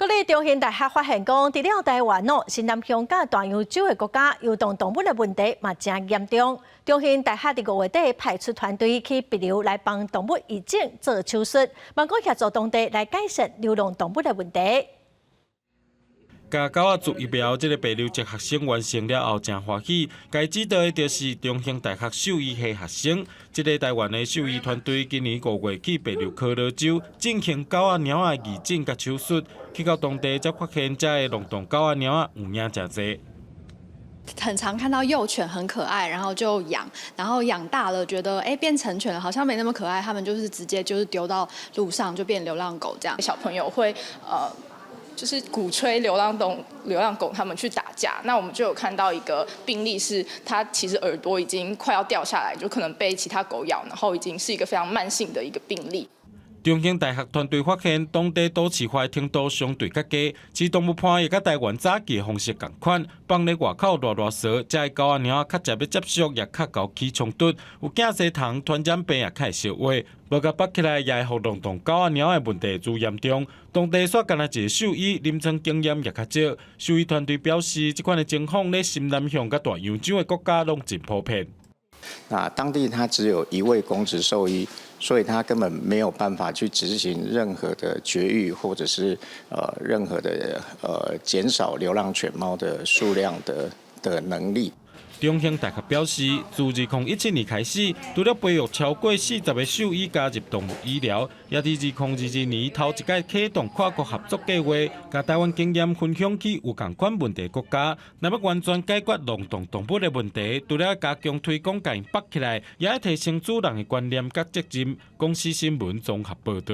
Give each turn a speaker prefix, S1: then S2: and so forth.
S1: 国立中兴大学发现讲，除了台湾新南向甲大洋洲的国家游动动物的问题嘛真严重。中兴大学伫5月底派出团队去鼻流来帮动物移植做手术，望讲协助当地来改善流浪动物的问题。
S2: 甲狗仔做疫苗，这个白流籍学生完成了后，真欢喜。该指导的就是中兴大学兽医系学生。这个台湾的兽医团队今年5月去白流科罗州进行狗仔猫仔移植甲手术，去到当地才发现这的冷冻狗仔猫仔有影真济。
S3: 很常看到幼犬很可爱，然后就养，然后养大了觉得变成犬了，好像没那么可爱，他们就是直接就是丢到路上就变流浪狗这样。
S4: 小朋友会就是鼓吹流浪狗他们去打架。那我们就有看到一个病例是，它其实耳朵已经快要掉下来，就可能被其他狗咬，然后已经是一个非常慢性的一个病例。
S2: 中兴大学团队发现，当地都市化程度相对较低，饲动物盘也甲台湾早期的方式同款，放咧外口热烧，这狗仔猫仔较食要接触，也较高起冲突，有惊西虫、传染病也较会烧话，无甲绑起来也会互冷冻狗仔猫的问题愈严重。当地煞干那一个兽医，临床经验也较少。兽医团队表示，这款的情况咧新南向甲大洋洲的国家拢真普遍。
S5: 那当地他只有1位公职兽医，所以他根本没有办法去执行任何的绝育，或者是任何的减少流浪犬猫的数量的能力。
S2: 中兴大学表示，自2017年开始，除了培育超过40个兽医加入动物医疗，也伫2022年头一届启动跨国合作计划，甲台湾经验分享去有同款问题国家。若要完全解决冷冻动物的问题，除了加强推广，甲因绑起来，也要提升主人的观念甲责任。公司新闻综合报道。